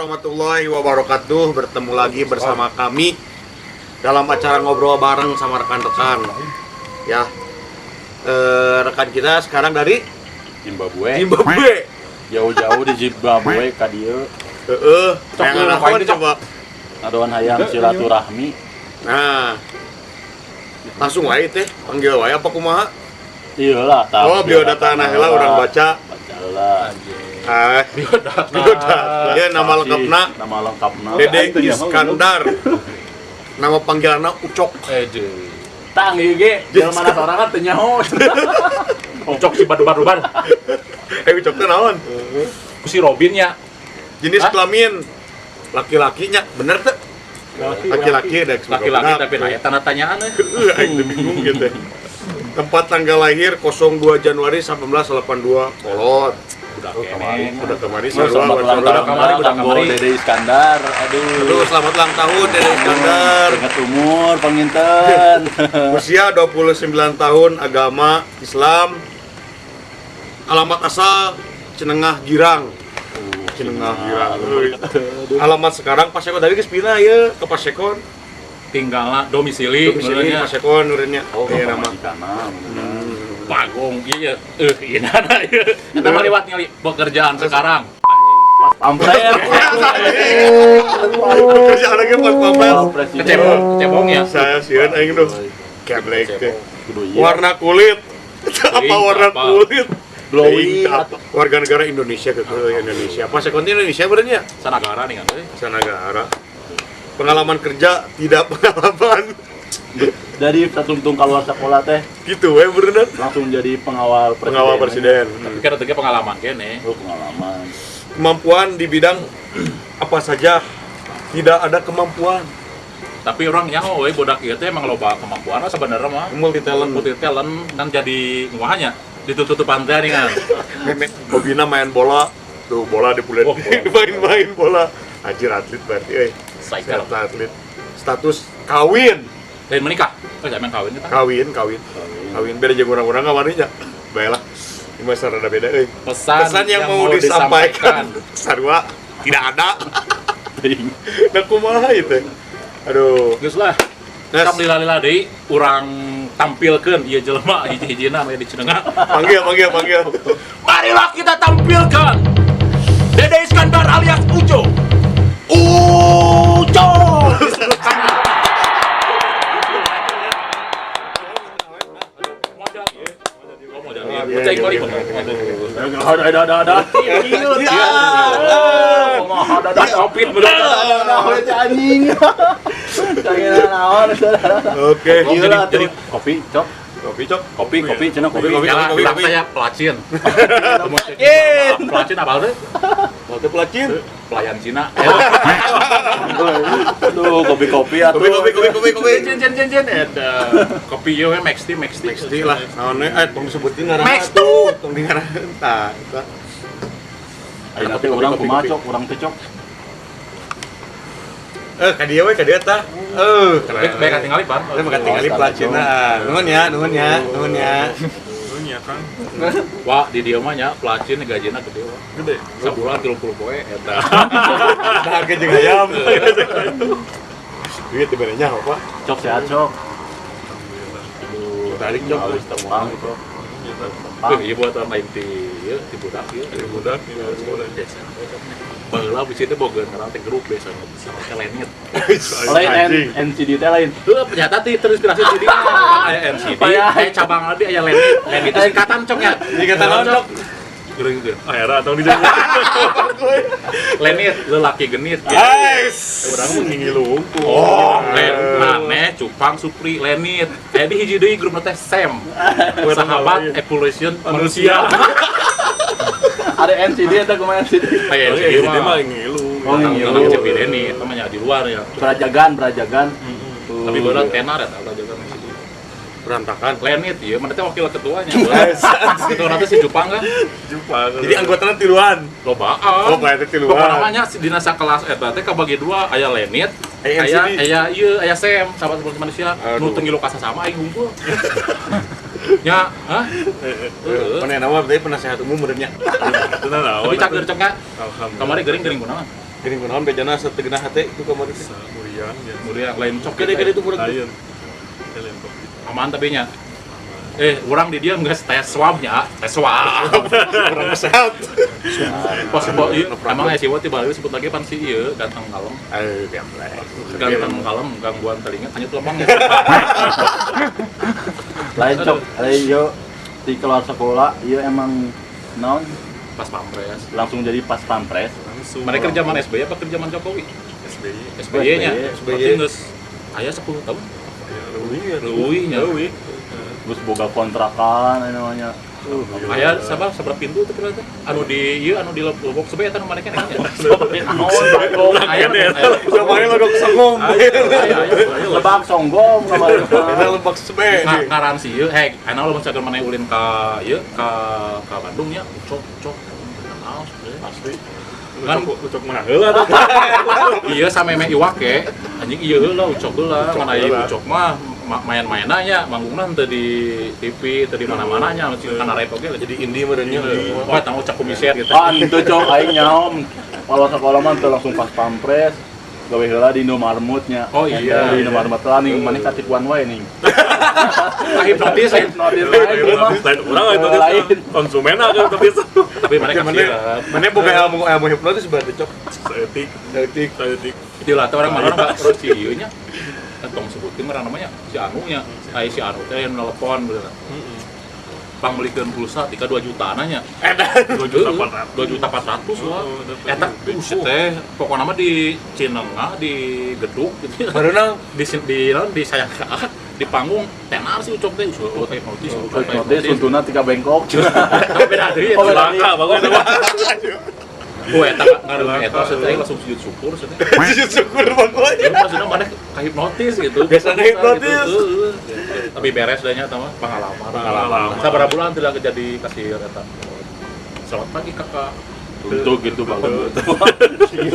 warahmatullahi wabarakatuh. Bertemu lagi bersama kami dalam acara ngobrol bareng sama rekan-rekan. Ya, rekan kita sekarang dari Zimbabwe. Jauh-jauh di Zimbabwe ka dieu. Pengen naon coba. Adoan hayang silaturahmi. Nah, langsung wae teh, panggil wae apa kumaha? Iyalah, Oh, biodata heula urang baca. Bacalah. Biodata. Ya nama lengkapna Dede Iskandar. Nama panggilanna Ucok. Tang ieu ge jelema sorangan teu nyaho. Ucok si baru-baruban. Ucok teh naon? Ku si Robin ya. Jenis kelamin laki-lakinya bener tuh? Laki-laki Tapi nanya tanda tanyaan aing bingung gitu. Tempat tanggal lahir 02 Januari 1982 Kolot. Udah kemari Selamat ulang tahun kanggo Dede Iskandar. Aduh, selamat ulang tahun Dede Iskandar. Ingat umur panginten. Usia 29 tahun, agama Islam. Alamat asal Cenengah Girang. Cenengah Girang. Alamat sekarang Pasekon tadi geus pindah ye ke Pasekon. tinggalna domisili Pasekon nurinnya. Iya nama. Bagong iya nana ieu. Eta mah lewat ngali pekerjaan sekarang. Pampret. Kerjaan lagi pas pampret. Kecebong ya. Saya sieun aing tuh. Keblek teh. Warna kulit. Apa warna kulit? Glowing. Warga negara Indonesia ke Indonesia. Pasekon Indonesia benernya. Sanagara nih kan. Sanagara. Pengalaman kerja tidak pengalaman. Dari satuntung keluar sekolah teh Gitu we bener. langsung jadi pengawal presiden. Pengawal presiden. Tapi kan ada pengalaman kene. Oh, pengalaman. Kemampuan di bidang apa saja, tidak ada kemampuan. Tapi orang nyaho we bodak ieu teh emang loba kemampuan sebenarnya mah. Multi talent. Dan jadi ngahanya ditutupan teh nih kan. Hobina main bola. Tuh bola dipulet. Oh, main bola. Anjir atlet berarti euy. Cycle. Atlet. Status kawin. Lain menikah. Jangan kawin kita. Kawin beda jeung urang-urang kamarinya. Baiklah. Ini mah rada beda euy. Pesan yang mau disampaikan. Sarua tidak ada. Nah kumaha itu? Aduh. Geus lah. Kam lila-lila deui urang tampilkeun ieu jelema hiji-hijina aya di Cenengah. Panggil. Marilah kita tampilkan Dede Iskandar alias Ujo. Oke. Jadi kopi, cok. Kopi, cenah kopi. Saya pelacin. Pelacin apa tuh? Pelacin. Pelayan Cina. Aduh, kopi atuh. Kopi. Jen. Kopi yo Max Tea. Mesti lah. Naonnya tong disebutin ngaran. Max tuh. Tong di ngaran. Tah, eta. Ayeuna teh urang kumaha cok, urang teh cok. Ka dieu we ka dieu tah. Baik tinggal pan. Kita makan tinggali pelacinan. Nuhun ya. Kang. Wah, di dieu mah nya pelacin gajina gede wah. Gede. Sabulan 30 poe eta. Nah, harga jeung ayam. Duit sebenarnya apa? Cok sehat cok. Tarik cok. Harus temuan cok. Iya buat main di budak ieu. Di budak. Baheula bisi teh bogeun karena teh grup biasanya sama lenit. Lain NCD teh lain. Ternyata terinspirasi CD kan aya NCD, aya cabang lagi aya lenit. Lenit itu singkatan cok ya. Singkatan cok. Geureung gitu. Akhirnya atau di jalan. Lenit, lelaki genit. Urang mah ngingilung. Maneh Cupang Supri Lenit. Di hiji deui grup teh Sam. Sahabat evolution manusia. Ada NCD eta kumaha NCD? Aya Ini NCD mah mah. ngingilung. Oh, ngingilung. Orang Cepi Deni, namanya di luar ya. Brajagan. Tapi berat tenar ya, tak jaga NCD. Berantakan. Lenit, iya, mana teh wakil ketuanya. Ketua nanti si Jupang kan? Jadi anggotanya tiluan. Lobaan. Oh, kayaknya tiluan. Pokoknya namanya dina sakelas eta teh kabagi dua, aya Lenit, aya Sam, sahabat seperti manusia. Nu teu ngilu ka sasama aing ngumpul. Nya, hah? Mana nama berarti penasehat umum benernya. Tapi cak gerceknya. Kamari gering kunaon? Gini kunaon bejana sategenah hate itu kamari teh. Muriang ya. Mulia lain cok Gede-gede itu kurang. Lain. Kalian kopi. aman tapi nya. Orang di dia nggak tes swabnya, tes swab. Kurang sehat. Pas emang sih waktu Bali sebut lagi pan si ieu ganteng kalem. Gamblek. Ganteng kalem gangguan telinga hanya tulang ya. Lain cok, lain yo di keluar sekolah, iya emang non Pas pampres. langsung jadi pas pampres. Langsung. Mereka kerja zaman SBY apa kerja zaman Jokowi? SBY. SBY-nya. SBY. Berarti geus aya 10 tahun. Leuwih nya. Terus boga kontrakan namanya. Aya sabar pintu teh kira teh. Anu di ieu anu di Lombok SBY eta nu maneh keneh nya. Aya Samanya logok songong. Lebak songgong kemarin. Kita lebak sebe. ngaran si ieu ana lo mencakeun maneh ulin ka ieu ka Bandung nya. Cok. Kenal Pasti. Kan Ucok mana heula tuh. iya sama meme iwake anjing iya heula ucok heula mana ieu ucok mah main-mainna nya manggungna teu di TV teu di mana-mana nya masih kana rap oge Jadi indie merenya. wah tang ucap kumiser gitu Ah itu cok aing nyaom. Kalau sekolah mah teu langsung pas pampres. Gawe heula di Indomarmutnya. Oh iya. Di Indomarmut lah nih maneh katipuan wae nih. hipnotis Hipnotis lain mah. Lain urang itu Lain. konsumen aja tapi tapi mereka Mana boga ilmu hipnotis berarti cok. etik. Etik. itu lah orang mana enggak terus si ieu nya tong sebutin ngaran namanya si Anu nya si Anu teh yang nelpon bener pang belikeun pulsa tika 2 juta nanya 2.400.000. 2.400.000 wah eta buset teh pokokna mah di Cinengah di gedung gitu Barenang di sayang di panggung tenar sih ucok teh ucok hipnotis Hipnotis suntuna tika bengkok. beda deui Oh, beda. Langka bagus. oh eta ngareun eta teh langsung sujud syukur teh syukur Bang Boy. ya maksudnya mana kahipnotis gitu Biasanya hipnotis. tapi beres dahnya eta mah pengalaman sabaraha bulan tidak jadi kasir eta selamat pagi kakak Untuk gitu bagus. Jadi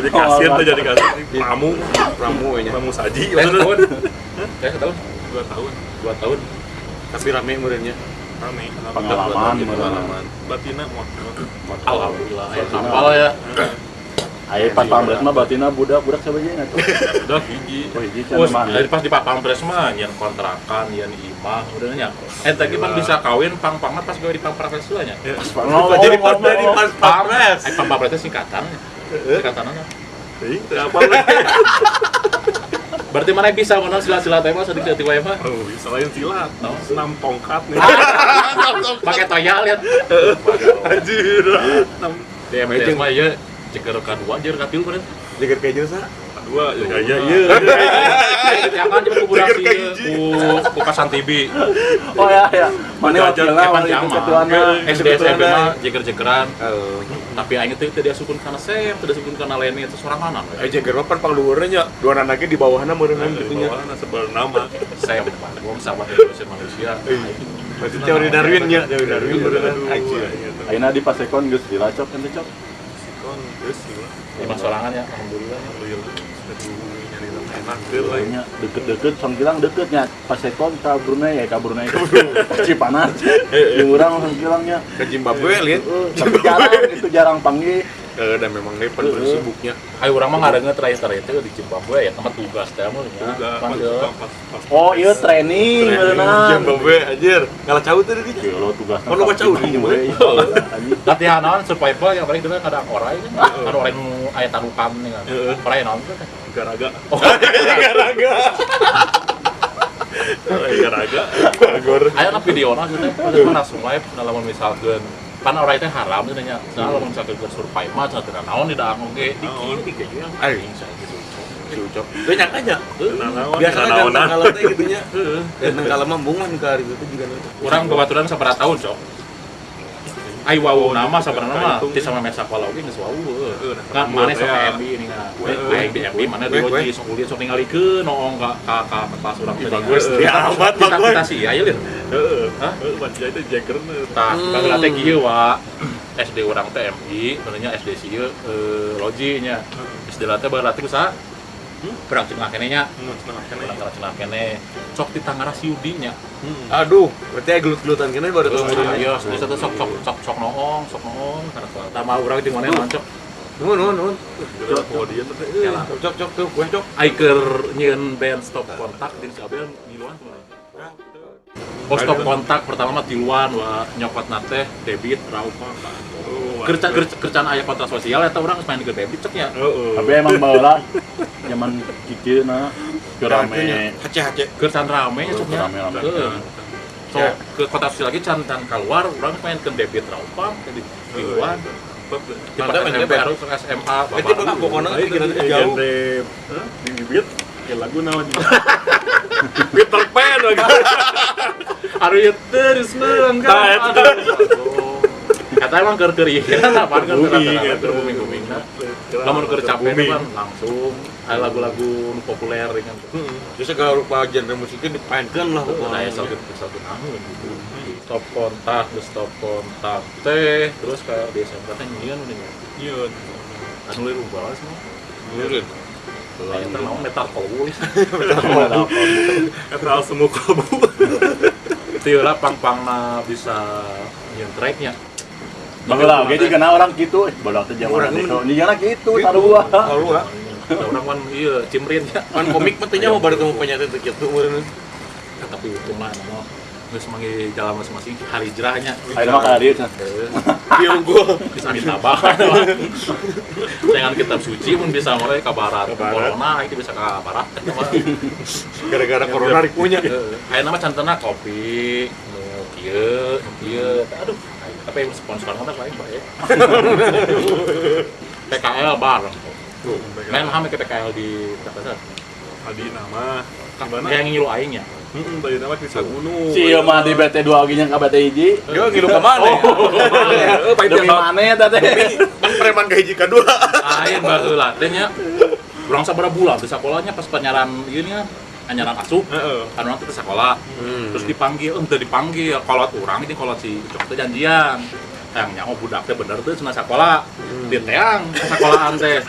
kasir tuh jadi kasir. Pramu nya. Pramu saji. tahun tahun 2 tahun. 2 tahun Tapi rame merenya. Rame. Pengalaman. Batina mau. alhamdulillah aya kapal ya Ayo pas pampres mah batina budak sabajana tuh. Udah hiji. Oh hiji Terus cenah dari pas di pampres mah nyen kontrakan nyen imah udah nya eta ge pan bisa kawin pang-pangat pas gawe di pampres heula nya Jadi pas dari pas pampres. pampres teh singkatan singkatanna Apa lagi? berarti mana bisa mana silat-silat teh mah sadik-sadik wae mah Oh, selain silat, senam tongkat nih. pakai toyal lihat Anjir. di MTS mah ieu ceker kadua jeung katil bener Jeger keju sa. Dua, ya iya. jangan coba kuburasi ku Kasan TV Oh ya. Mana Jajan wakilna Evan wali Jamal. ketuana. SD SMP mah jeger-jegeran Oh. tapi aing teh teu diasupkeun kana Sem teu diasupkeun kana Leni itu soranganan Jeger mah pan pangluhurna nya. Dua lagi di bawahna meureunna Di gitu nya. bawahna sebenarnya nama. Sem gua sahabat Indonesia manusia Berarti teori Darwin nya, teori Darwin meureunna. Anjir. Ayeuna di Pasekon geus dilacok ente cok. Sikon geus sih. lima sorangan ya alhamdulillah Enak deh lah. Nya deket-deket sangkilang deketnya Pasekon ka Brunei Cipanas. Jeung urang sangkilangnya. Ke Zimbabwe lihat. Tapi jarang panggil. Dan memang dia pada sibuknya. ayo urang mah ngareungeut terakhir teh di Zimbabwe ya tempat tugas teh mah nya Oh iya training berenang. Zimbabwe anjir. Ngalah caut tadi dia. Iya lo tugasnya. Oh, lo baca udah di mana? latihan naon survival yang paling kita kadang orai kan orai nu aya tarukan nih kan orai naon teh Garaga. Garaga. Garaga. Gor. aya na videona teh kita langsung live lamun misalkeun pan orai teh haram teh nya nah lamun misalkeun survival mah sateunan naon di daang oge dikit yang Aing gitu si Ucok. Teu nyangkanya. Biasa kan Nanaonan. kalau teh gitu nya. Dan kalau mah bungan ka hari itu juga. urang babaturan sabaraha tahun cok ai wau nama sabaraha nama ti sama mesa sekolah oge geus wau kan maneh sok MB ini kan aing di MB mana di loji sok kuliah sok ningalikeun noong ka kelas urang teh Bagus. Ya amat bagus. kita sih aya lieur Heeh. Hah? Baca itu Jagger. tah bageula teh kieu wa SD urang teh MI sebenarnya SD sih loji nya SD teh bageula teh kusaha perang cenah keneh nya perang cenah keneh sok di Tangerang Siudi nya Aduh, berarti aya gelut-gelutan kene baru tahu iya sok sok noong karena tambah urang jeung maneh lancok Nun. Oh dia tuh. Cok tuh, gue cok. Aiker nyeun band stop kontak di Sabel ngiluan tuh. Oh stop kontak pertama mah tiluan wa nyokot nate debit raupa. Kerjaan aya kontra sosial eta urang geus main ke debit cek nya. Tapi emang baheula zaman kiceuna rame. Hace. Kerjaan rame nya cek nya. Rame-rame. Heeh. So ke kota sosial lagi can keluar urang main ke debit raupa jadi tiluan. Di SMP harus ke SMA. Itu bakal pokoknya kira jauh. Di bibit kayak lagu namanya. Peter Pan lagi. Are you terus menggak? Kata emang keur ieu apaan kan booming. Lamun keur capek itu kan langsung ada lagu-lagu populer kan. Terus kalau rupa genre musiknya dipainkan lah. Nah, ya satu namun gitu. Stop kontak teh terus kayak di SMP teh nyian udah nya. Nyun. Anu leuwih balas mah. Mungkin. Eta naon metal kowul. Eta semua kabu. Teu lah pang-pangna bisa nyeun tracknya. Baheula ge kena orang kitu, bodoh teh zaman itu. Ninggalna kitu sarua. Kalau lah. Orang kan iya cimrin ya. Kan komik mah nya mau baru ketemu penyakit teh kitu meureun. Tapi untung lah nama geus mangge jalan masing-masing hari hijrahnya. Ayeuna mah ka dieu cenah. Iya gua Bisa ditabah. Dengan kitab suci mun bisa mulai ka barat. Corona itu bisa ka barat. gara-gara corona rikunya. Ayeuna mah cantena kopi, nu kieu. Aduh, tapi yang sponsor mah lain bae. PKL bareng. Main hame ke PKL di Kota Adi nama. Gimana? yang ngilu aing nya. Tadi nama kisah gunung. Si ieu mah di BT2 oge nya ka BT1. Yo ngilu ka mana ya? Demi mana eta teh? Pan preman ka hiji ka dua. Aing baheula teh nya. Urang sabaraha bulan di sekolahnya pas penyaran ieu nya anyaran asup. Heeh. Anu teh ke sekolah. Terus dipanggil, dipanggil kolot urang ini kolot si Ucok teh janjian. Yang nyaho budak teh bener teh cenah sakola. Diteang ke sekolahan teh.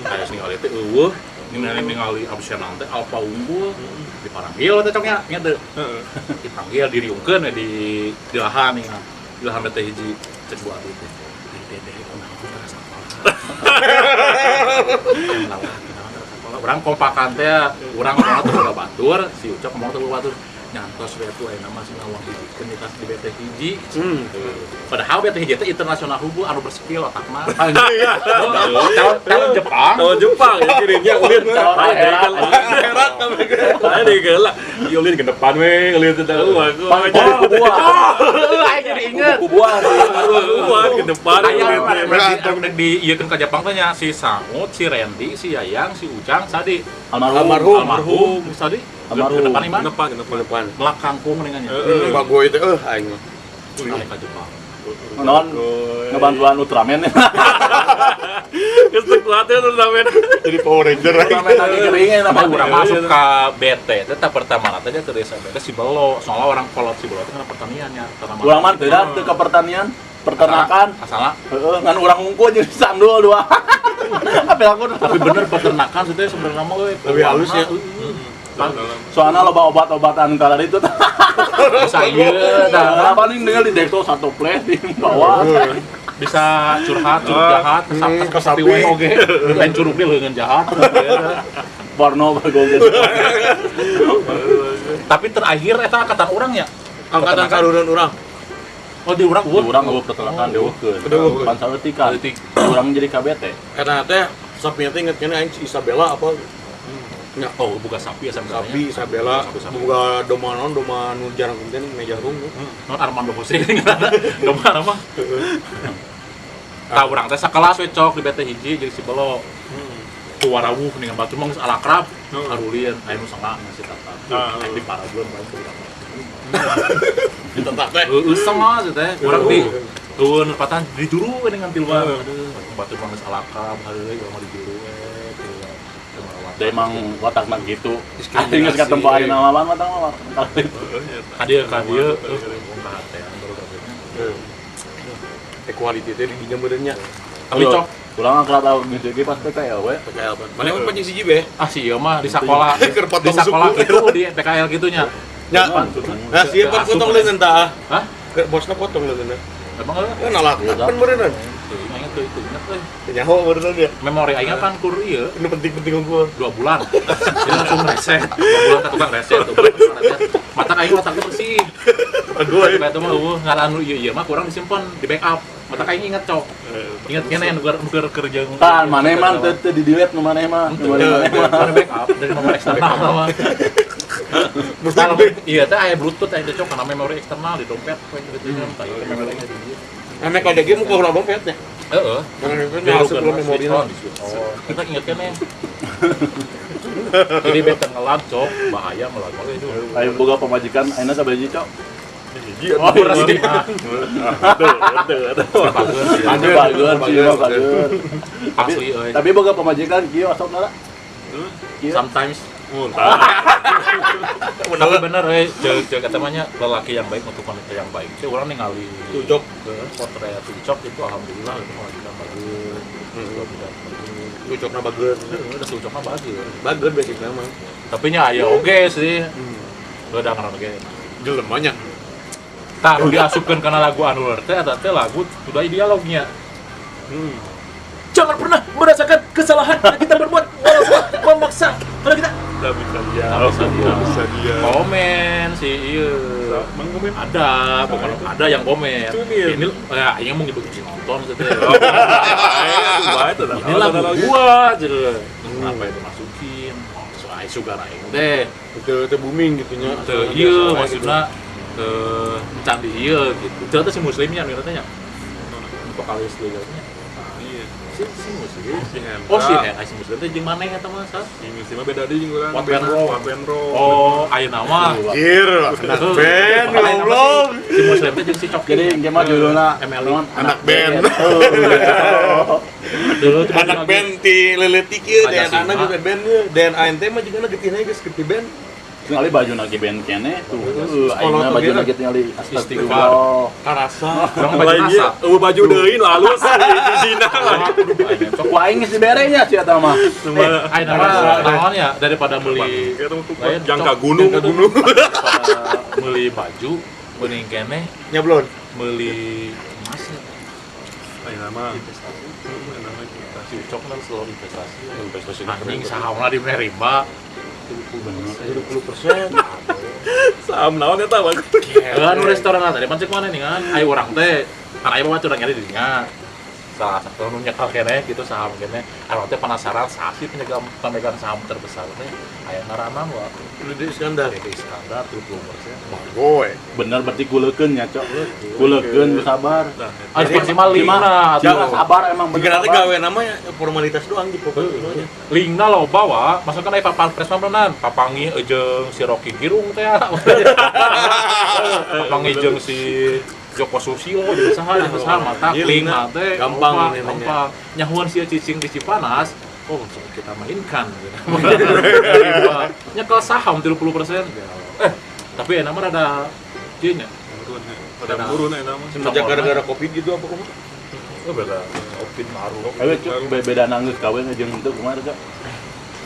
Aya ningali teh eueuh, ningali absenan teh alpa unggul. Dipanggil teh coknya nya teu. Heeh. Dipanggil diriungkeun we di lahan nih. Di lahan teh hiji cek buat itu. Dede kunaon teh sakola. Urang kompakan teh, urang ngomong teh boga batur, si Ucok ngomong teh boga batur. Nyantos we tuh ayeuna mah cenah uang hiji di tas di BT hiji. Padahal BT hiji teh internasional hubung anu berskill otakna. Calon Jepang. Tahun Jepang ya kirinya ulin. Herat. Saya di gelak. Iya ulin ke depan we, ulin teh Buah. Aing jadi inget. Buah. ke depan. Aya di ieu ka Jepang teh nya si Sangut, si Randy, si Yayang, si Ujang, Sadi. Almarhum. Sadi. Almarhum. Ke depan iman. Depan. Belakang kung ningannya. Pak gue itu aing mah. Kali ka Jepang. Non ngebantuan Ultraman. Geus teu kuat ya turnamen. Jadi Power Ranger Ultraman lagi keringin apa Tapi urang masuk ke BT teh pertama teh ke desa BT si Belo. Soalnya orang kolot si Belo teh kana pertaniannya. Urang mah teu teu ke pertanian, peternakan. Asalna. Heeh, ngan urang unggul jeung sandul dua. Apa aku Tapi bener peternakan itu sebenarnya mah Lebih halus ya. soalnya loba obat-obatan kala itu. Bisa ieu Nah, paling dengan di dekto satu plate di bawah. bisa curhat, jahat, ke sapi we oge. Lain curug dia leungeun jahat. Porno bergoges. Tapi terakhir eta angkatan urang ya. Angkatan saluran urang. Oh di urang eueuh. Urang eueuh peternakan deueukeun. Pan saeutika. Urang jadi KBT. Karena teh sapinya teh inget kene aing si Isabella apa? Ya, oh buka sapi ya sampe Sapi Isabella boga doma nu jarang kunten meja rung. Non Armando Hussein domana mah. Tah urang teh sakelas we cok di BT hiji jeung si Belo. Tu warawuh dengan batu mah geus alakrab. Arulieun aya nu sangga si Tata. Aya di Paragon bae urang. Kita tak teh. Heeh sama teh. Urang di eueun patan di juru dengan tiluan. Aduh, batu mah geus alakrab heueuy urang di juru we. Dia emang watak mah gitu. Aing geus katempo ayeuna mah mah tah. Kadia perhatian baru kabeh. Equality teh di dinya benernya. Tapi cok Urang ngangkat tahu gitu ge pas PKL we. PKL. Mana mah pancing siji be. si ieu mah di sekolah Keur di potong sekolah suku. gitu di PKL gitunya. Nya. Nah, sieun potong leungeun tah. Hah? Keur bosna potong leungeun. Emang Nalak kan meureunan. ingat tuh itu ingat euy. Nyaho beneran ya. Memori aing kan kur ieu Ini penting-penting gua. 2 bulan. Jadi langsung reset. 2 bulan tak tukang reset tuh. Mata aing otaknya bersih. Aduh, Kayak itu mah ngaran ieu mah kurang disimpan di backup. Mata aing ingat cok. Ingat kene nuker kerja. Kan maneh mah teu di delete nu maneh mah. Nu maneh mah. Mana backup dari nomor eksternal mah. Kalau iya teh aya bluetooth aya cok karena memori eksternal di dompet kayak gitu nya tah ieu memorinya di dieu. Emek ada game kok ulah dompetnya. Heeh. Karena masuk belum memori. Oh, kita ingat kene. Jadi beten ngelag cok bahaya ngelag itu. Ayo boga pamajikan ayeuna sabaraha cok. Oh, beras di. Bageun sih mah bageun. Asli euy. Tapi boga pamajikan kieu asok nara. Kieu. Sometimes Muntah. tapi bener cek ketemunya lelaki yang baik untuk wanita yang baik. Cek orang ningali Tucok. ke potret Tucok itu alhamdulillah itu majikan bagus. Tucokna bageun. Udah Tucokna bagus. Bageun basic nama. Tapi nya aya oge sih. Udah ngaran oge. Jelemanya. Tah nu diasupkeun kana lagu anu teh eta teh lagu sudah dialognya. Jangan pernah merasakan kesalahan yang kita berbuat walaupun memaksa. Kalau kita Udah bisa dia. bisa dia. Komen si ieu. Mang komen. Ada, bukan ada yang komen. Cunil. Ini ya yang mau gitu nonton gitu. Baik tuh. Ini lagu gua gitu. Apa itu masukin? Soal sugar aing teh. Itu booming gitu nya. Teu ieu maksudna candi ieu gitu. Ternyata si muslimnya anu tanya. Vokalis ligatnya. Iya. Si muslim. Si Hendra. Oh si Hendra si muslim teh jeung maneh eta mah sa? Ini sih mah beda deui jeung urang. What and roll. What and roll. Oh, ayeuna mah. Kir, anak band goblok. Si muslim teh jeung si Cok. Jadi engke mah judulna ML Anak band. dulu tuh Anak band ti leuletik ieu Ada dan anak Sima. juga band ieu. Dan ANT mah juga getihna geus getih band. Sekali baju nagi band kene tuh. Ayeuna Sekolah tuh baju gini. nagi tinggali Istighfar. astagfirullah. Karasa. Kurang baju Lagi rasa. baju deui nu halus di Cina. Cok ku aing geus diberenya sia eta mah. Ayo nama naon ya daripada beli lain Jangka cok, gunung. jangka gunung. Daripada beli baju mending kene Nyablon. beli emas ya. Ayo nama. Investasi. Nama kita. Si Ucok kan selalu investasi. Investasi Anjing sahamna di rimba. 20%. Saham naon eta Bang? Kan restoran tadi pancek mana nih kan? Ayo orang teh kan ayo bawa curang nyari dirinya. Salah satu nu nyekal kene gitu saham kene. Ayo teh penasaran saha sih pemegang saham terbesar teh? Aya ngaranan wa Dede Iskandar. Dede Iskandar 70%. Boy. Bener berarti kuleukeun nya cok. Kuleukeun sabar. Harus maksimal lingna. Jangan sabar emang Jika nanti gawe namanya formalitas doang di pokoknya. Lingna lo bawa, masukkan aya papan pres beneran. Papangi jeung si Rocky Girung teh. Papangi jeung si Joko Susilo jeung saha jeung saha mata Iya, link Lingna. teh Gampang, gampang. Nyahuan si cicing di Cipanas. Oh, langsung kita mainkan. Nyekel saham 30%. Tapi enak mah ada ieu nya. Pada turun eta mah. Semenjak gara-gara Covid gitu apa kamu? Oh, beda. Opin Maru. Ayo cok beda nanggeus kawin jeung henteu kumaha cok.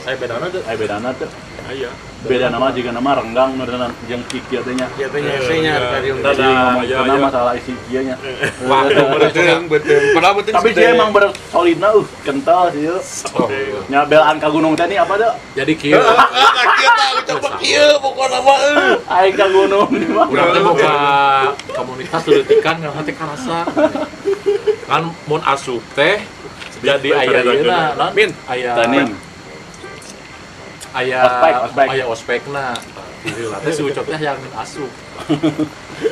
Saya bedana teh. Aya bedana teh. Aya. Beda nama juga nama renggang nurunan jeung kieu teh nya. Ya tanya ese-nya kariung Dadah. Jadi ngomong iya, kenapa iya. masalah isi kieu nya. Waduh, betul. Padahal betul. Tapi dia emang bener solidna kental sih. Oh, Nya belaan ka gunung teh ni apa teh? jadi kieu. Kieu tah coba kieu pokona mah. Aing ka gunung di mah. Urang teh boga komunitas leutik-leutik ngarana teh karasa. Kan mun asup teh jadi aya ieu na, Min. aya Taning. aya Ospek. aya ospekna. Di teh si Ucok teh yang asup.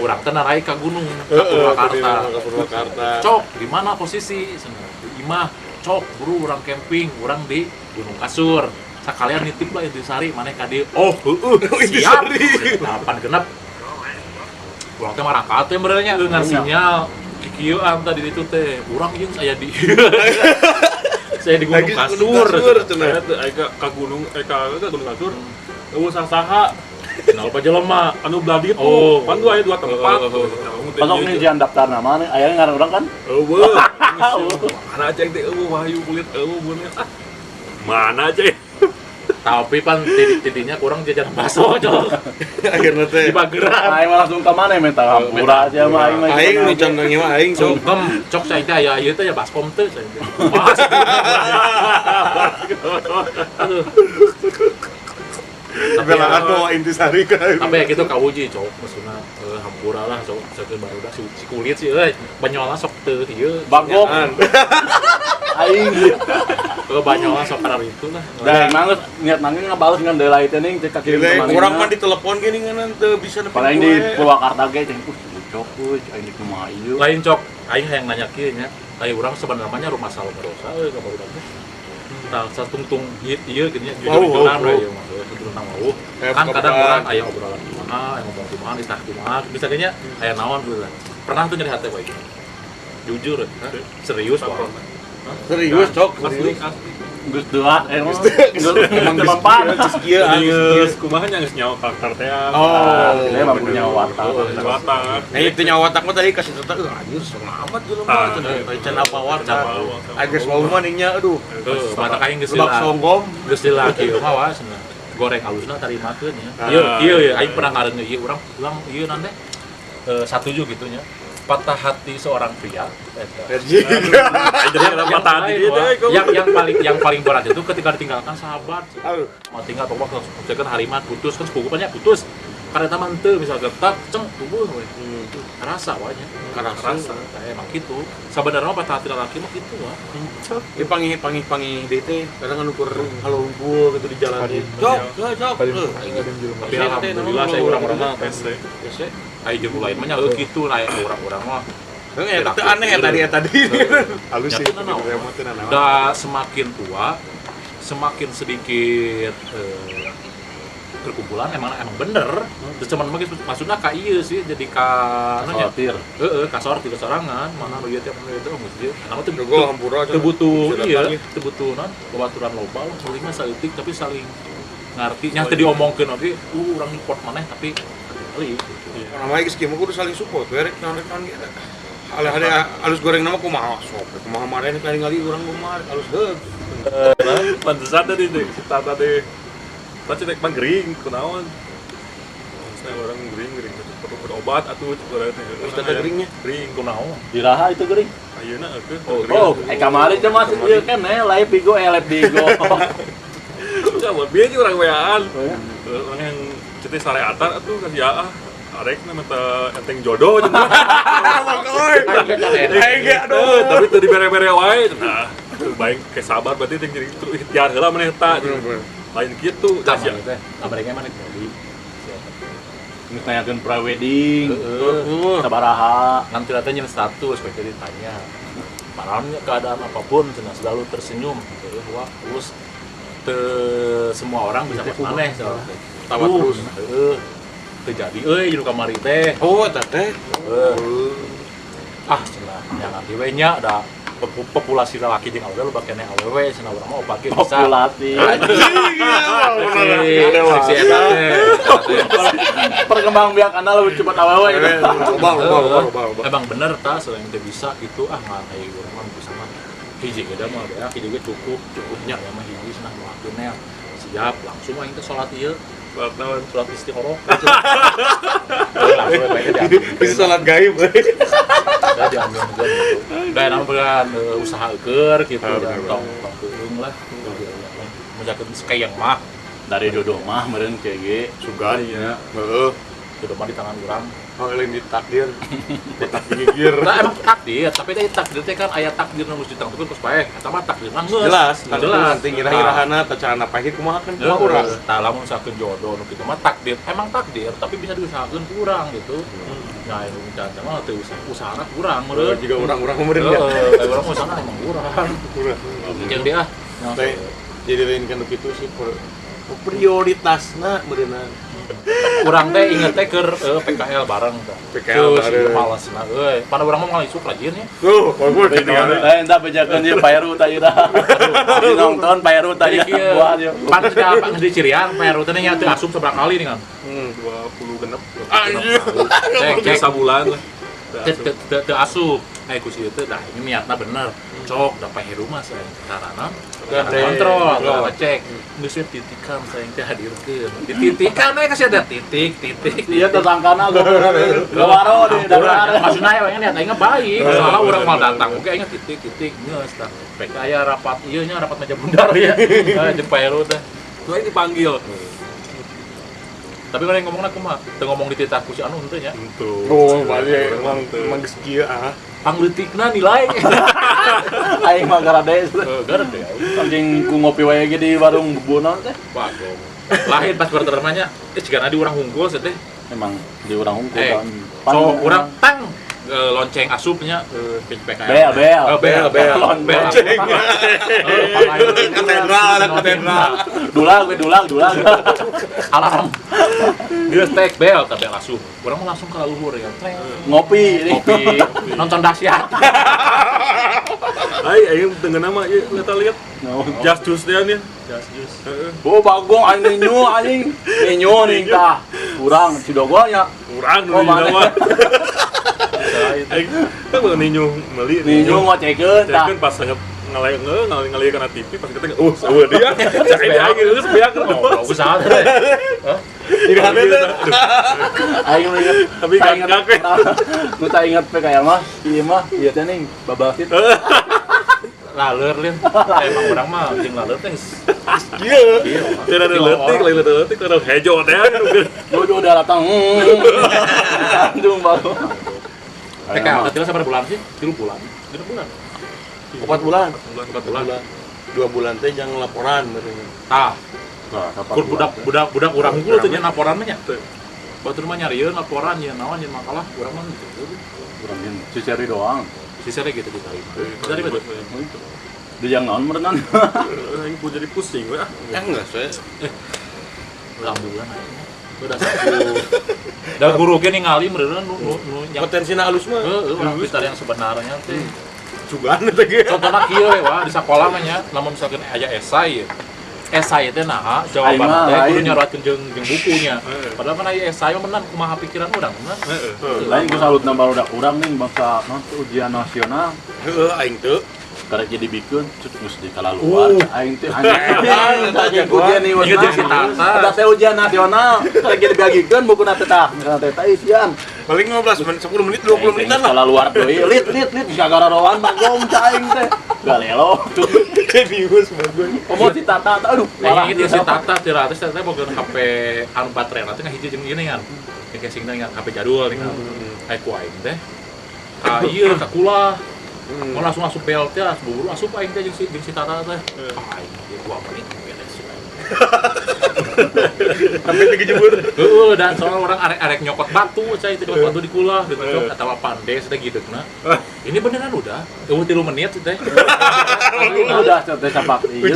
Urang teh narai ka gunung ka Purwakarta. Purwakarta. Cok, di mana posisi? Cenah. Di imah. Cok, buru urang camping, urang di Gunung Kasur. Sakalian nitip lah Intisari, maneh ka dieu. Oh, siap. 8 genep. Urang teh marangkat teh benernya ngan sinyal. Kikieuan tadi itu teh, urang jeung saya di saya di Gunung Kasur. Saya teh aya ka gunung ka gunung kasur. Eueuh saha Kenal apa jelema? anu bladi Oh. pan dua aya dua tempat. Pasok nih jian daftar nama nih aya ngaran urang kan? Eueuh. Mana cek teh eueuh wahyu kulit eueuh bener. Mana cek? Tapi pan titik-titiknya kurang jajan bakso cok. Akhirnya teh Di Pageran. Aing mah langsung ke mana minta hampura aja mah aing mah. aing nu condongnya mah aing sok Cok saya teh aya ieu teh ya baskom teh saya. belaan bawa intisari kan Tapi ya gitu kawuji cok maksudna hampura lah cok sakeun barudak si kulit sih banyola sok teu ieu. Bagong. Aing Banyola sok karena itu lah. dan emang niat nanging ngabales ngan deulai teh ning cek kirim Gile, ke kurang mah ditelepon gini ngan teu bisa nepi paling di Purwakarta ge ceng cok aing di kumaha ieu. Lain cok aing hayang nanya kieu nya. Lain urang sebenarnya rumah Salvadosa ka barudak teh. Tah satungtung ieu gini nya jujur-jujuran we ieu mah tentang mau. Kan kadang orang aya obrolan kumaha, aya ngomong kumaha, ditah kumaha, bisa nya aya naon gitu lah. Pernah tuh nyari hati bae. Jujur, serius wae. serius cok Asli. Geus deuat emang emang tempat. kieu Geus kumaha nya geus nyawa karakter teh. Dia mah punya watak. Watak. nah itu nyawa watak mah tadi kasih tata anjir seneng amat gitu mah can apa watak agak wau mah ningnya aduh Mata kain geus lebak songgom geus lila kieu mah wae cenah. Goreng halusna tarimakeun nya. Ieu aing pernah ngareun ieu urang ulang ieu nanti satuju gitu nya. Patah hati seorang pria. Anjing. Jadi ada patah hati dia Yang paling berat itu ketika ditinggalkan sahabat. Aduh. Mau tinggal pokok langsung cekan harimat putus kan sepupu banyak putus. Karena teman teu misal getak ceng tubuh we. Rasa wae nya. Rasa. Emang gitu. Sabenerna patah hati laki mah kitu wah. Ini pangih deui teh kadang anu keur halungkul gitu di jalan. Cok. Tapi alhamdulillah saya urang-urang mah PC. biasa. Ai jeung lain mah nya kitu lain urang-urang mah. Itu aneh ya tadi. Halus sih. Udah semakin tua, semakin sedikit perkumpulan emang bener. Terus cuman maksudnya ka ieu sih jadi ka anu nya. Sortir. Ka sortir sorangan, mana nu ieu teh ieu teh geus ieu. Anu teh Go hampura teu butuh ieu, teu butuh naon babaturan loba, saling mah saeutik tapi saling ngarti nya teu diomongkeun oge, urang import maneh tapi kali Namanya geus kieu mah kudu saling support we rek naon gitu. Ada halus goreng nama kumaha sok kumaha marene kali urang kumaha halus deug. Pantesan tadi kita tadi pasti tek manggering kunaon. Saya orang gering perlu berobat atuh urang teh. Terus teh geringnya Gering kunaon. Diraha itu geuring. ayeuna eukeun. Oh, kamari teh masih ieu kan live bigo live bigo. Coba bieu jeung urang weaan. Orang yang cetai sareatan atuh kan ya arek nama teh enteng jodoh jeung. Tapi teu dibere-bere wae. Nah, baik ke sabar berarti jeung jadi ikhtiar heula maneh eta. Lain kitu. Sia teh. Abarenge mana tadi. Geus nanyakeun pra-wedding. Sabaraha. Nanti katanya status baik ditanya. Parahnya keadaan apapun cenah selalu tersenyum gitu wah terus semua orang bisa maneh tawa terus. Terjadi di kamari teh. Oh eta teh. Cenah yang nanti we nya ada populasi lelaki jeung awewe loba keneh awewe cenah urang mah opake bisa. Populasi. Seksi eta teh. Perkembang biakanna lebih cepat awewe gitu. Loba. Emang bener tah selain teu bisa gitu ngan aya urang mah bisa mah. Hiji ge da mah ya hiji ge cukupnya ya mah hiji cenah melakukeun siap langsung aing teh salat ieu. Salat istikharah. Bisa salat gaib. Udah diambil juga gitu. Dan namanya usaha keur gitu tong teuing lah. Menjakeun sekayang mah Dari jodoh mah meureun kieu ge. Sugan ya. Heeh. jodoh mah di tangan urang. Oh, lain di takdir. Kotak gigir. Nah, emang takdir, tapi teh takdir teh kan aya takdir nu geus ditangtukeun terus bae. Eta mah takdir mah geus. Jelas, jelas. nanti ngira-ngirahana teh cara pahit kumaha kan kumaha urang. Tah lamun sakeun jodoh nu kitu mah takdir, emang takdir, tapi bisa diusahakeun ku urang gitu. Nah, itu misalnya mah teu usahana kurang meureun. Juga urang-urang meureun ya. Heeh, urang mah usahana emang urang. Jeung dia Teh jadi lain kan kitu sih prioritasna meureunna. Urang teh inget teh keur PKL bareng tah. PKL bareng. Malesna euy. Pada urang mah ngalisuk rajin ya. Tuh, bagus gitu kan. Entah bejakeun ieu Pairu tah ieu dah. Nonton Pairu tah ieu. Buah ieu. Pan ka geus dicirian Pairu teh nya teu asup seberapa kali nih kan. 20 genep. Anjir. Cek Sabulan lah. teu asup. ku si teh dah ini niatna bener cok da pahe rumah saya carana kontrol cek geus titikan saya teh hadirkeun dititikan we kasih ada titik Iya tersangkana gawaro di dalam. maksudna we niat aing baik soalnya urang mal datang oke aing titik geus tah pek aya rapat ieu nya rapat meja bundar ya jeung pahe lu teh Tuh ini dipanggil. tapi kalau yang ngomongna kumaha teu ngomong di titah ku si anu henteu nya Tuh. Oh, balik emang geus kieu pangleutikna nilai Aing mah garade. garade Anjing ku ngopi wae ge di warung bubuna teh. bagong lahir pas bertermanya jika di orang unggul teh Emang di urang unggul kan. so orang tang lonceng asupnya PKL Bel. lonceng katedral Dulang. alarm dia tek bel tapi asup orang mau langsung ke luhur ya Ngopi. kopi nonton dahsyat Aing dengan nama ieu eta lihat. Just Juice teh nya. Just Juice. Heeh. Oh bagong anjing ninyu nih tah. Urang Cidogo nya. Urang Oh, dulu mana? nama. Aing kan ninyu meuli. Ninyu ngocekeun tah. Cekeun pas sangat ngalih kana TV pas kita eueuh dia. Cai aing geus beak ngobrol ku saha teh Tidak ada tuh. Aing inget. Tapi gak we. Nu tak inget pe kayak mah. Ieu mah ieu teh ning babasit. laleur lin emang orang mah jeung laleur teh Iya. Teu ada leutik, teu ada hejo teh. Jojo udah datang. Andung baru. PKL teh sabar bulan sih 3 bulan 4 bulan. 4 bulan 2 bulan teh jangan laporan berarti. tah kur budak urang unggul teh nya laporan mah nya batur mah nyarieun laporan nya naon nya makalah urang mah gitu Urang jeung ciceri doang. sisanya gitu ditarik dari betul Di yang naon merenang. Aing ku jadi pusing we ah. Enggak, saya. bulan akhirnya udah satu dah guru ge ningali meureun nu yang Potensina halus mah. urang pintar yang sebenarnya teh Cugan eta ge. contohna kieu we wah di sakola mah nya lamun misalkan aya esai esai teh naha Aing jawaban mah teh kudu lain. nyaroatkeun jeung bukunya padahal kan aya esai mah menan kumaha pikiran urang menan Lain ku salutna barudak urang ning bangsa naon teh ujian nasional. Heeh, aing teu. Karek jadi bikin, geus di kala luar. Aing teh anjing ujian nih Ingat jeung si Tata. Ada teh ujian nasional. Karek jadi bagikeun bukuna teh tah. Misalna teh isian. Paling 15 menit, 10 menit, 20 menitan lah. Kala luar deui. Lit sagara roan bagong caing teh. Galelo. Serius bagus. Omong si Tata, aduh. Malah itu si Tata tiratus teh boga HP anu baterai teh ngahiji jeung ieu kan. Yang casingna nya HP jadul nih kan. Kayak ku aing teh. Ka ieu ka kula. Mau langsung asup bel teh buru asup aing teh jeung si Tata teh. Aing ieu 2 menit beres. Sampai dijebur. Heeh, dan soal orang arek nyokot batu cai teh batu di kula gitu atawa pandes teh gitu nah. Ini beneran udah. 3 menit teh. Udah teh sapak ieu.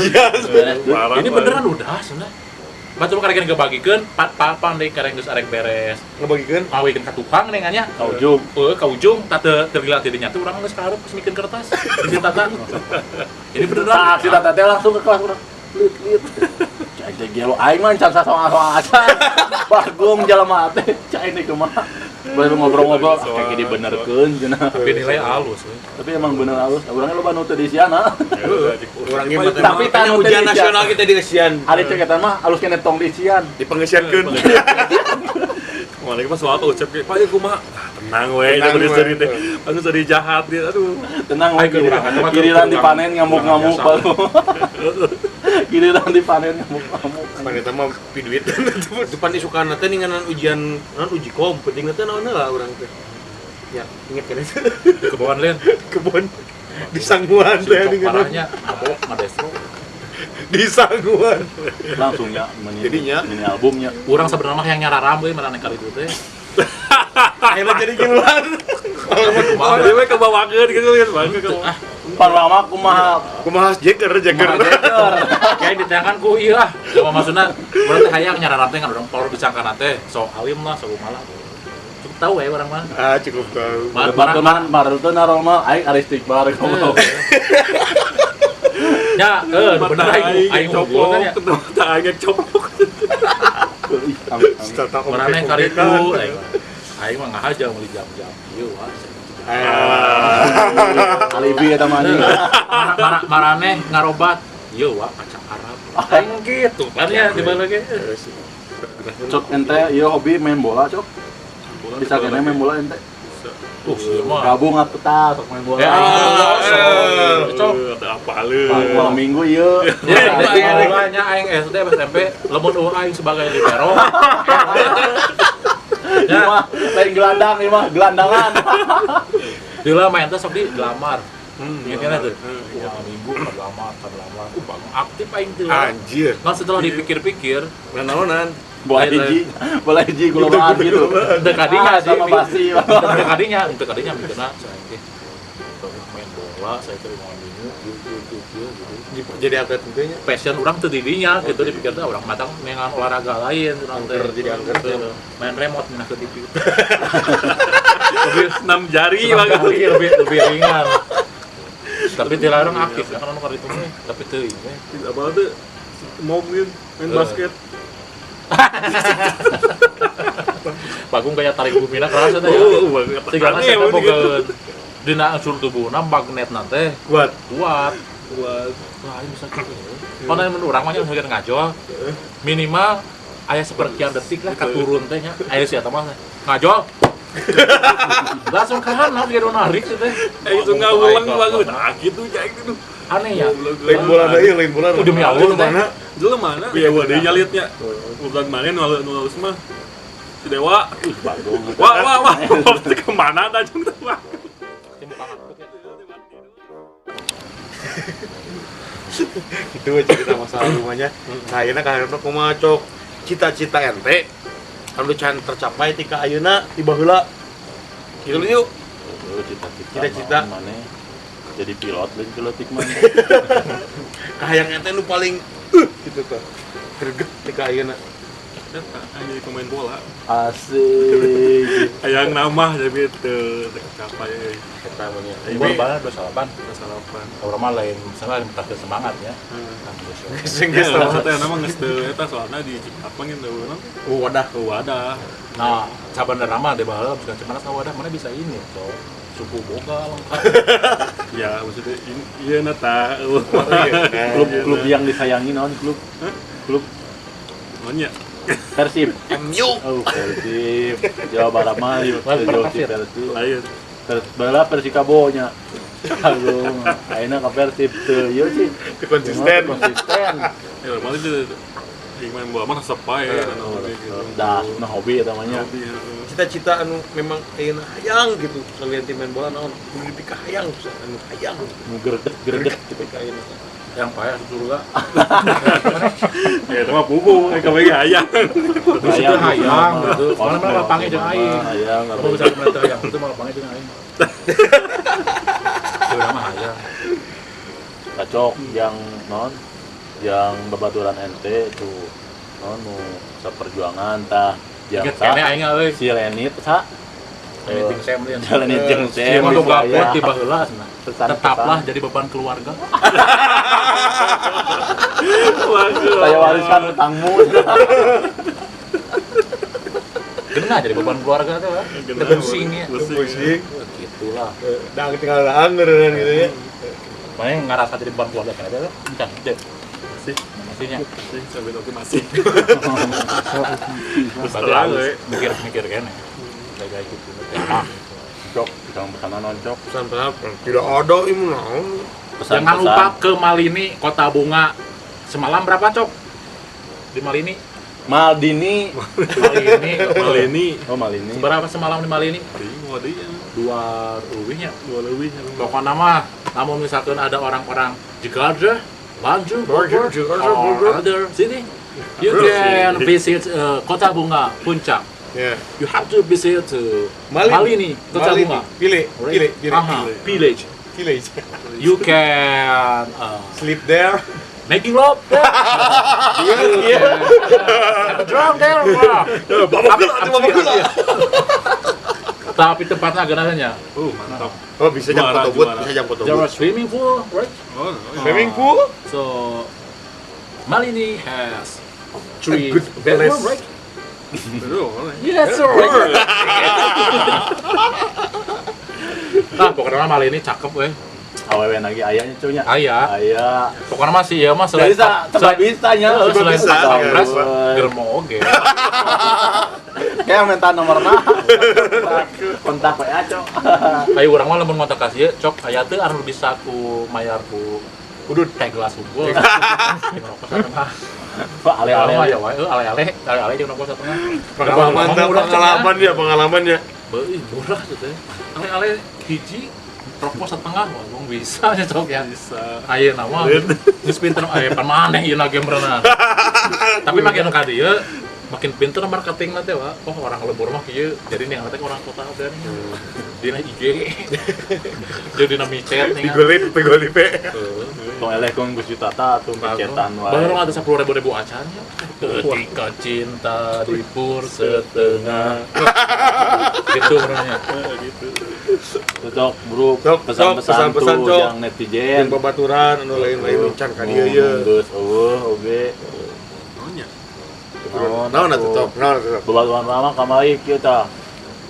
Ini beneran udah sebenarnya. Batur karek ngebagikeun pandai karek geus arek beres. Ngebagikeun. Ngawikeun ka tukang nengannya. Ka ujung. Ka ujung teu terlihat di dinya teh urang geus karep geus mikeun kertas. Di Tata. Ini beneran. Tah si Tata teh langsung ke kelas urang. Lit. Cai teh gelo aing mah can sasoang-soang aja. Bagong jelema teh cai teh kumaha. Baru ngobrol-ngobrol kayak gini benerkeun cenah. Tapi nilai halus. Tapi emang bener halus. Urangnya loba nu teu diisiana. Orang ge mah Tapi tanu ujian teh nasional kita di Asian. Ari teh kata mah halus kene tong diisian. Dipengesiankeun. Mana pas soal ucap kayak Pak kumaha. Tenang we, Tenang, geus we. dari teh. Geus dari jahat dia. Aduh. Tenang Ai, we urang eta mah giliran urang- dipanen ngamuk-ngamuk urang baru. Giliran dipanen ngamuk-ngamuk. Pan eta mah piduit. Depan isukan teh ninganan ujian naon uji kom, penting teh naon lah urang teh. Ya, inget kan itu. Di kebawaan lain. Kebun di Sangguan teh Cok ninganan. parahnya mabok madestro. Di Sangguan. Langsungnya Jadinya? mini albumnya. Urang sebenarnya mah yang nyararam we marane kali itu teh. Akhirnya jadi giluan. Oh, dia we kebawakeun gitu kan, bangga ke. Parlama kumaha Kumaha jeger. jeger. Kayak ditenangkan ku ieu ah. Coba maksudna urang teh hayang nyararam teh kan urang power disangkana teh sok alim lah sok malah. Cukup tahu we urang mah. Ah, cukup tahu. Baturan baru tuh naroma aing aristikbar goblok. Ya, bener aing copok, ya. tak aing copok. Marane kali itu aing mah ngahaja meuli jam-jam ieu wah. Alibi eta mah anjing. Marane ngarobat. Ieu wa kacang Arab. Aing gitu kan ya di balik ge. Cok ente ieu hobi main bola, Cok. Bisa kene main bola ente. Semua. Gabung atuh tah sok main bola. Cok. Apa lu? Malam minggu ieu. Ya, bolanya aing SD SMP, lamun aing sebagai libero. Ieu mah lain gelandang ieu mah, gelandangan. Dila main teh sok di lamar. Ingat kan tuh? Wah, minggu lamar. Bangun aktif aing teh. Anjir. Kan setelah dipikir-pikir, Naonan. Bola hiji gulungan gitu. dekadinya sih. Sama basi. Dekadinya mikirna saya teh main bola, saya teh mau minggu gitu. Jadi atlet tentunya. Passion orang tuh didinya gitu dipikir teh orang matang dengan olahraga lain urang teh Jadi angker teh. main remote minah ke TV. Lebih 6 jari lebih ringan. Tapi dilarang aktif kan anu itu mah tapi teuing we. Tidak apa tuh mau main basket. Bagong kayak tarik bumina kerasa teh ya. Sigana saya boga dina unsur tubuhna magnetna teh Kuat. kuat. Wah, ini bisa gitu. Mana menurut orang mah nya sebagian ngajol minimal aya seperkian detik lah katurun teh nya. Aya sia teh mah ngajol. Langsung ke handap dia narik teh. Itu ngawulang banget. Nah, gitu kayak gitu. Aneh ya. Lain bola deui, lain bola. Demi Allah teh. mana? Jelema mana? Iya, gua deui nyalitnya. Bulan kemarin nu mah si Dewa. Bagong. Wah. Kemana dah jeung teh? Itu cerita masalah rumahnya. Nah, ayeuna karena kumaha cok cita-cita ente anu can tercapai tika ayeuna di baheula. Kitu yuk. Cita-cita. Mana? Jadi pilot lain pilotik mah. Kahayang ente nu paling gitu tuh. Greget tika ayeuna. Jadi pemain bola. Asik. Hayang nama jadi teu tercapai. Eta mah nya. Ibu lebaran 28. Kesalahan. Orang mah lain misalnya terakhir semangat ya. Sing Geus geus tah tah. teh nama geus teu eta soalna di Cipat mah gitu urang. Wadah. Wadah. Nah, sabenerna mah di baheula bukan cuma wadah mana bisa ini, Cok. Suku boga lengkap. Ya maksudnya iya nata. Klub yang disayangi naon klub? Klub Namanya Persib. MU. Oh, Persib. Jawa Barat mah yuk. Persib. lain. Bala Persikabo nya. Agung, ayeuna ka Persib teu ieu sih. Konsisten. Konsisten. Ya normal itu main bola mah sepai gitu. Dah, nah hobi eta mah nya. Cita-cita anu memang ayeuna hayang gitu. Salian tim main bola naon kudu dipikah hayang anu hayang. Nu greget Gitu ka ayeuna. Yang payah surga. Ya itu mah pupu, kabeh hayang. Terus itu hayang gitu. Mana mah lapangnya jeung aing. Hayang, Kalau bisa komentar yang itu mah lapangnya jeung aing. Itu mah hayang. Cocok yang non yang babaturan ente tuh non nu saperjuangan tah yang Ingat kene aing euy. si Lenit sa Anything Sam lian. Lenit jeung Saya Sam mah boga ya. kuat di baheula cenah. Tetaplah jadi beban keluarga. Saya wariskan utangmu. Genah jadi beban keluarga teh lah. Pusingnya. Pusing. Gitulah. Dah tinggal anger dan gitu ya. Makanya ngerasa jadi beban keluarga kan ada encan deh. Maksudnya Sampai oke masih. bagus mikir-mikir kene. Kayak gitu. Cok, jangan pesan non cok. Pesan-pesan tidak ada imun naon. Jangan lupa ke Malini, Kota Bunga. Semalam berapa, Cok? Di Malini? Maldini. Malini. Oh Malini. Berapa semalam di Malini? Mau dia. 2 lebihnya. Dua lebih. Pokoknya mah, namun misalkan ada orang-orang Jakarta, Bandung, Bogor, or other city, you can visit Kota Bunga, Puncak. Ya. You have to visit Malini, Kota Bunga. Pilih. Aha, village. Village. You can Sleep there. making love there. Iya. Have a drunk there. Wah. Cuma gula. Tapi tempatnya agak nanya. Mantap. Oh, bisa jam Juara, foto booth, juara. bisa jam foto There booth. was swimming pool, right? Oh, Swimming pool? So Malini has 3 good bedrooms, place. right? Betul. Yes, sir. Right. Nah, pokoknya mah ini cakep weh. Awewe lagi ayahnya cunya. Aya. Ayah. Pokoknya masih ya mas selain Bisa, tempat bisanya. selain bisa, pampres, ya. germo oge. Kayak minta nomorna. Kontak we cok. Kayak urang mah lamun ngontak ka ieu, cok aya teu anu bisa ku mayar ku udud teh gelas unggul. Ngerokok satengah. Pak Ale-ale ale-ale. ya wae, ale-ale jeung ngerokok satengah. Pengalaman ya. Beuih murah tuh teh. Ale-ale hiji rokok setengah wong bisa nya cok ya. Bisa. Ayeuna mah geus pinter aya pan maneh ieu na game berenang. Tapi makin ka dieu makin pinter marketing teh wa. Oh orang lebur mah kieu jadi nih teh orang kota dan dina IG. Jadi dina micet nih. Digolin pe. Tong eleh kong Gus Tata tuh pencetan wae. Baru ada 10.000 acaranya. Ketika cinta dipur setengah. Gitu benernya. Gitu. Cok, bro, Cok, pesan-pesan pesan-pesan, tuh Cok. yang netizen. Yang babaturan anu lain-lain can ka dieu ye. Geus oge. Naonnya? Naon atuh Cok? Naon atuh Cok? Babaturan lama kamari kieu tah.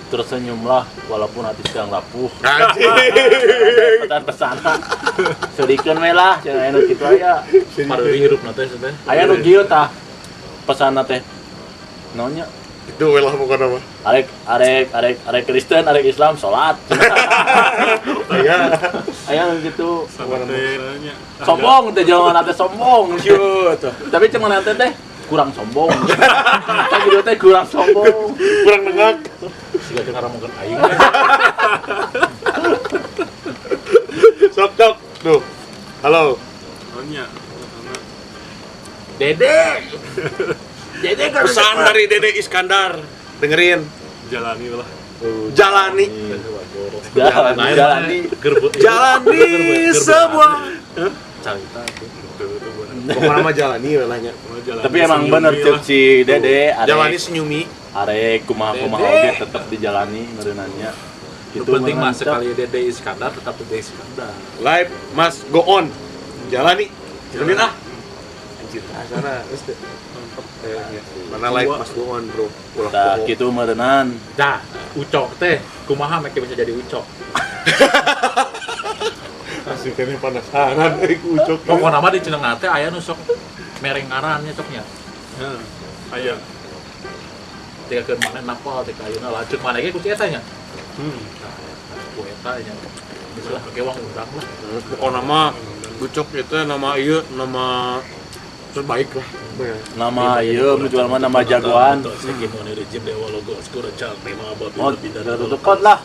Tersenyumlah walaupun hati sedang rapuh. Anjing. Pesan-pesan. Sedikeun we lah, cenah anu kitu aya. Pada hirupna teh teh. Aya nu kieu tah. Pesanna teh. Naonnya? Itu we lah pokona mah. Arek Kristen, arek Islam salat. Aya. Aya nu kitu. Sangatnya. Sombong teh jangan teh sombong. Kieu tuh. Tapi cuman nanti teh kurang sombong. Kan gitu teh kurang sombong. Kurang nengak. Siga teu ngaramukeun aing. Sok Cok. Tuh. Halo. Naonnya? Dede. Dede kan Pesan dari Dede Iskandar. Dengerin. Jalani lah. Jalani. Jalani. Jalani semua. Carita tuh. Pokoknya mah jalani we lah nya. Tapi emang bener cek si Dede Jalani arek senyumi. kumaha-kumaha oge tetep dijalani ngeureunannya. Itu penting mas sekali Dede Iskandar tetap Dede Iskandar. Live Mas go on. Jalani. Jalanin ah. Anjir, sana geus teh. Mana live Mas go on, Bro. Ulah Tah pokok. kitu meureunnan. Dah, ucok teh kumaha make bisa jadi ucok. Asli kene penasaran ku ucok. Pokona mah di Cileunga teh aya nu sok mereng ngarannya coknya. Heeh. Aya. Teka keur mana napal teh ayeuna lanjut mana ge ku si eta nya. Ku eta nya. Bisa pake uang urang lah. Pokoknya mah ucok itu nama ieu nama terbaik lah. Nama ieu mutual mah nama jagoan. Sekian rejim dewa logo skor cal tema babi Oh, lebih dari dekat lah.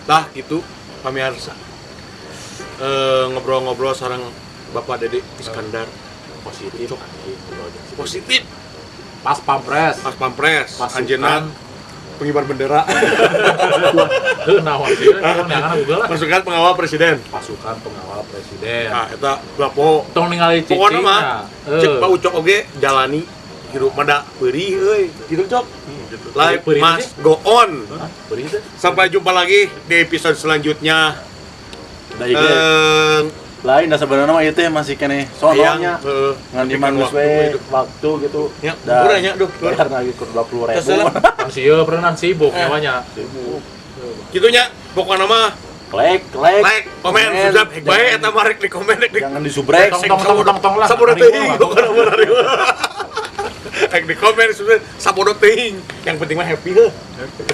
Tah itu pamirsa. Ngobrol-ngobrol sareng Bapak Dede Iskandar. positif. Positif. Pas pampres. Pas pampres, Pasukan. anjeunna pengibar bendera. Heuh naon sih? Kan neangan Google lah. Pasukan pengawal presiden. Pasukan pengawal presiden. Nah, eta lapo. Tong ningali cicing. Pokona mah cek Pak Ucok oge jalani hirup mada beurih euy. Gitu Cok. Live Beurih Mas teh? go on. Beurih teh. Sampai jumpa lagi di episode selanjutnya. Da ieu lain dah sebenarnya mah ieu teh masih kene sononya. Ngan di manus we waktu gitu. Ya, Da- murah nya, duh. Bayar lagi ke 20.000. Terserah. Kan sieun berenang sibuk nyawanya. Gitunya, pokoknya mah Like. like, komen, subscribe, hek bae eta mah rek di komen rek di Jangan disubrek. Tong lah. sabodo teuing pokona mah hari mah. Hek di komen subscribe sabodo teuing. Yang penting mah happy heuh.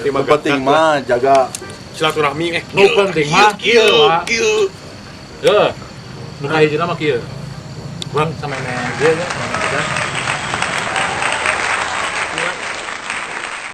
Yang penting mah jaga silaturahmi Nu penting mah kieu Pak. kieu. Heuh. Nu kahijina mah kieu. Urang sama nenek ge nya,